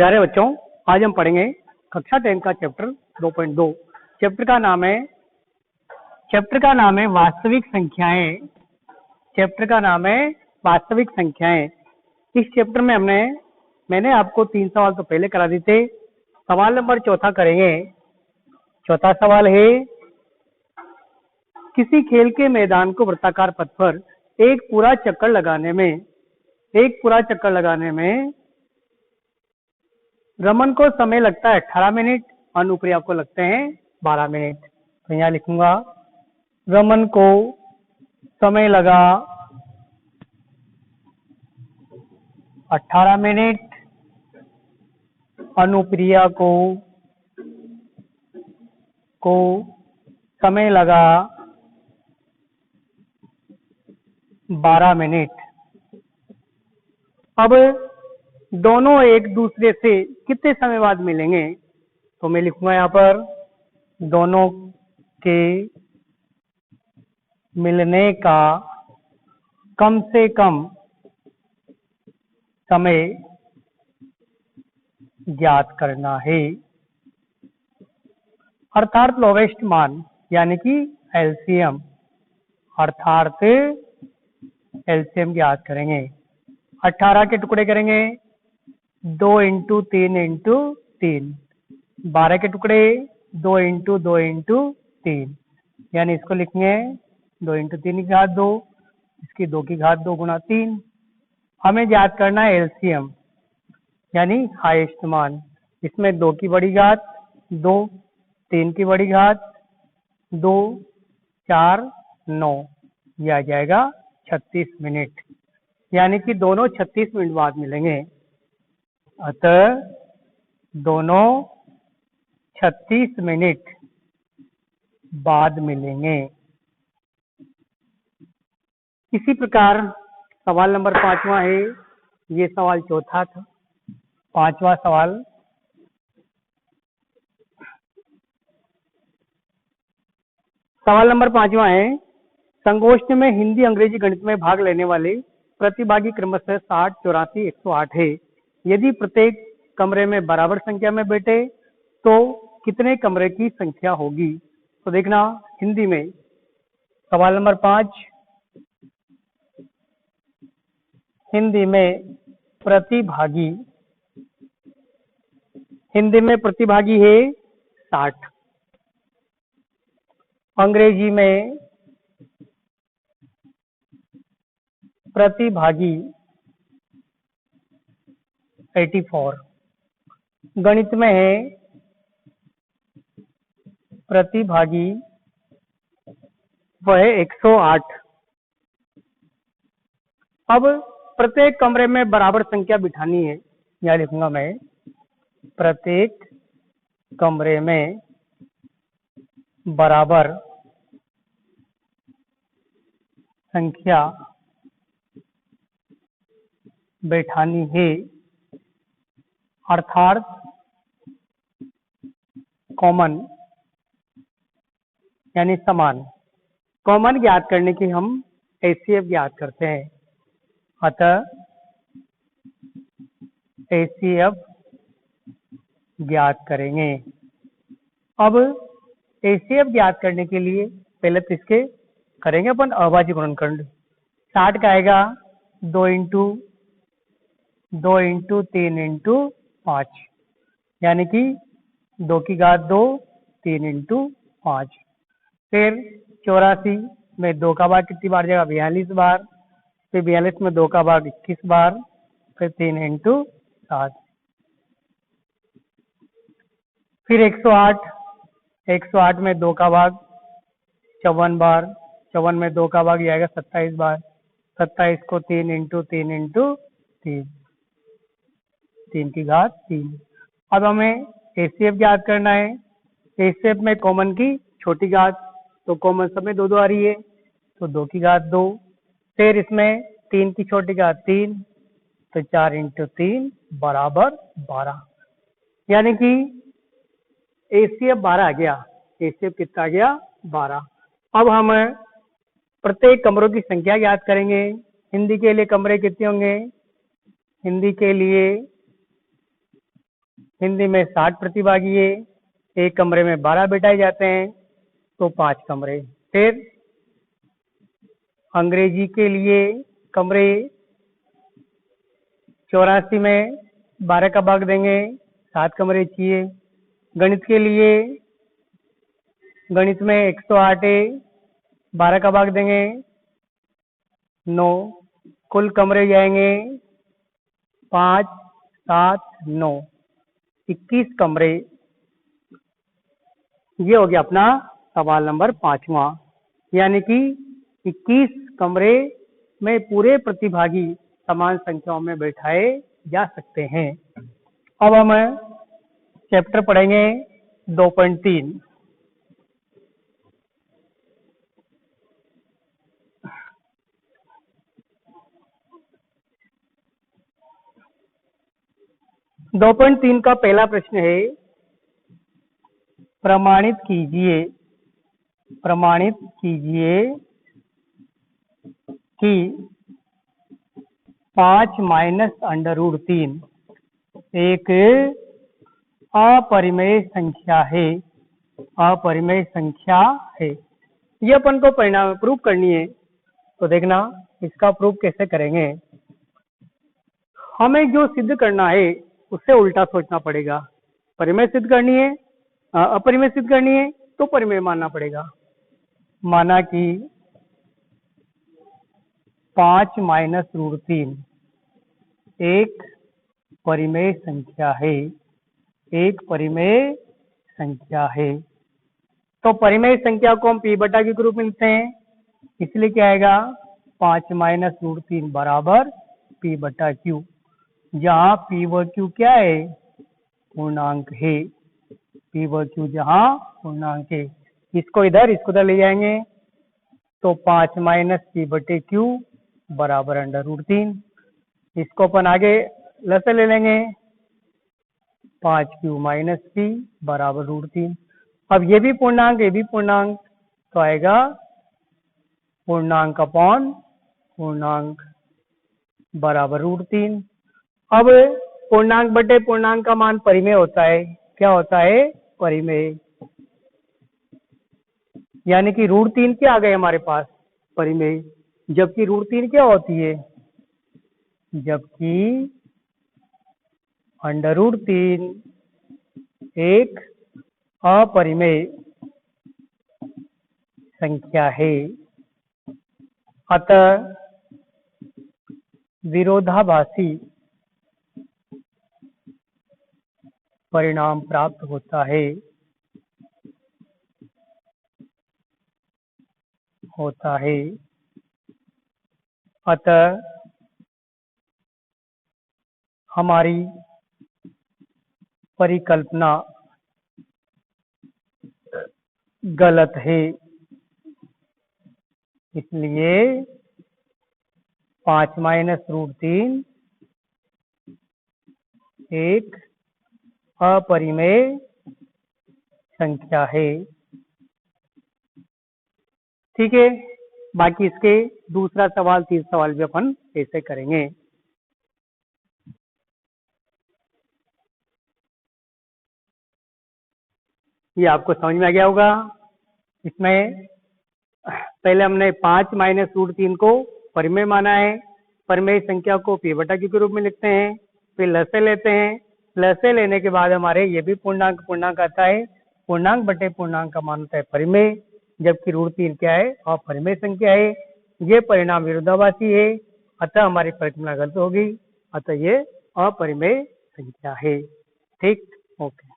प्यारे बच्चों, आज हम पढ़ेंगे कक्षा 10 का चैप्टर 2.2। चैप्टर का नाम है वास्तविक संख्याएं। चैप्टर का नाम है वास्तविक संख्याएं। इस चैप्टर में मैंने आपको 3 सवाल तो पहले करा दिए थे। सवाल नंबर 4 करेंगे। चौथा सवाल है, किसी खेल के मैदान को वृत्ताकार पथ पर एक पूरा चक्कर लगाने में रमन को समय लगता है 18 मिनट, अनुप्रिया को लगते हैं 12 मिनट। तो यहाँ लिखूंगा, रमन को समय लगा 18 मिनट, अनुप्रिया को समय लगा 12 मिनट। अब दोनों एक दूसरे से कितने समय बाद मिलेंगे? तो मैं लिखूंगा यहाँ पर, दोनों के मिलने का कम से कम समय ज्ञात करना है, अर्थात लोवेस्ट मान यानी कि एलसीएम, ज्ञात करेंगे। 18 के टुकड़े करेंगे 2 × 3 × 3, 12 के टुकड़े 2 × 2 × 3, यानी इसको लिखेंगे 2 × 3 की घात 2, इसकी 2 की घात 2 × 3। हमें ज्ञात करना है एलसीएम यानी हाईएस्ट मान। इसमें 2 की बड़ी घात 2, 3 की बड़ी घात 2, 4, 9, यह आ जाएगा 36 मिनट, यानी कि दोनों 36 मिनट बाद मिलेंगे। अतः दोनों 36 मिनट बाद मिलेंगे। इसी प्रकार सवाल नंबर 5वां है। ये सवाल चौथा था। 5वां सवाल, नंबर 5वां है, संगोष्ठी में हिंदी अंग्रेजी गणित में भाग लेने वाले प्रतिभागी क्रमशः 60, 84, 108 है। यदि प्रत्येक कमरे में बराबर संख्या में बैठे तो कितने कमरे की संख्या होगी? तो देखना, हिंदी में सवाल नंबर 5, हिंदी में प्रतिभागी है 60, अंग्रेजी में प्रतिभागी 84, गणित में है प्रतिभागी वह 108। अब प्रत्येक कमरे में बराबर संख्या बिठानी है। यहाँ लिखूंगा मैं, प्रत्येक कमरे में बराबर संख्या बैठानी है, अर्थात कॉमन यानी समान। कॉमन ज्ञात करने की हम एचसीएफ ज्ञात करते हैं। अतः एचसीएफ ज्ञात करेंगे। अब एचसीएफ ज्ञात करने के लिए पहले तो इसके करेंगे अपन अभाज्य गुणनखंड। 60 का आएगा 2 × 3 × 5, यानी कि 2 की घात 2, 3 × 5। फिर 84 में 2 का भाग कितनी बार जाएगा? 42 बार। फिर 42 में 2 का भाग 21 बार। फिर 3 × 7। फिर 108 में 2 का भाग 54 बार। 54 में 2 का भाग जाएगा 27 बार। 27 को 3 × 3 × 3, 3 की घात 3। अब हमें एचसीएफ ज्ञात करना है। एचसीएफ में कॉमन की छोटी घात, तो कॉमन सब में 2 2 आ रही है, तो 2 की घात 2। फिर इसमें 3 की छोटी घात 3, तो 4 × 3 बराबर 12, यानी कि एचसीएफ 12 आ गया। एचसीएफ कितना आ गया? 12। अब हम प्रत्येक कमरों की संख्या ज्ञात करेंगे। हिंदी के लिए कमरे कितने होंगे? हिंदी के लिए हिंदी में 60 प्रतिभागी है, एक कमरे में 12 बिठाए जाते हैं, तो 5 कमरे। फिर अंग्रेजी के लिए कमरे 84 में 12 का भाग देंगे, 7 कमरे चाहिए। गणित के लिए गणित में 108 है, 12 का भाग देंगे, 9। कुल कमरे जाएंगे 5, 7, 9, 21 कमरे। ये हो गया अपना सवाल नंबर 5वां, यानी कि 21 कमरे में पूरे प्रतिभागी समान संख्याओं में बैठाए जा सकते हैं। अब हम चैप्टर पढ़ेंगे 2.3। दो पॉइंट 3 का पहला प्रश्न है, प्रमाणित कीजिए कि 5 माइनस √3 एक अपरिमेय संख्या है। ये अपन को परिणाम प्रूव करनी है, तो देखना इसका प्रूफ कैसे करेंगे। हमें जो सिद्ध करना है उससे उल्टा सोचना पड़ेगा। परिमेय सिद्ध करनी है, अपरिमेय सिद्ध करनी है तो परिमेय मानना पड़ेगा। माना कि 5 माइनस √3 एक परिमेय संख्या है, तो परिमेय संख्या को हम p बटा के रूप में लिखते हैं, इसलिए क्या आएगा 5 माइनस √3 बराबर p बटा q, जहाँ p व q क्या है, पूर्णांक है। p व q जहाँ पूर्णांक है, इसको इधर ले जाएंगे, तो 5 माइनस p बटे q बराबर √3। इसको अपन आगे लसे ले लेंगे, 5q माइनस p बराबर √3। अब ये भी पूर्णांक, ये भी पूर्णांक, तो आएगा पूर्णांक अपॉन पूर्णांक बराबर √3। अब पूर्णांक बटे पूर्णांक का मान परिमेय होता है। क्या होता है, परिमेय, यानी कि √3 क्या आ गए हमारे पास, परिमेय। जबकि √3 क्या होती है, जबकि √3 एक अपरिमेय संख्या है, अतः विरोधाभासी परिणाम प्राप्त होता है। अतः हमारी परिकल्पना गलत है। इसलिए 5 माइनस √3 एक अपरिमेय संख्या है। ठीक है, बाकी इसके दूसरा सवाल, तीसरा सवाल भी अपन ऐसे करेंगे। ये आपको समझ में आ गया होगा। इसमें पहले हमने 5 माइनस √3 को परिमेय माना है। परिमेय संख्या को p बटा q के रूप में लिखते हैं, फिर लसे लेते हैं। लसे लेने के बाद हमारे ये भी पूर्णांक आता है। पूर्णांक बटे पूर्णांक का मान होता है परिमेय, जबकि √3 क्या है, अपरिमेय संख्या है। ये परिणाम विरोधाभासी है, अतः हमारी परिकल्पना गलत होगी। अतः ये अपरिमेय संख्या है। ठीक, ओके।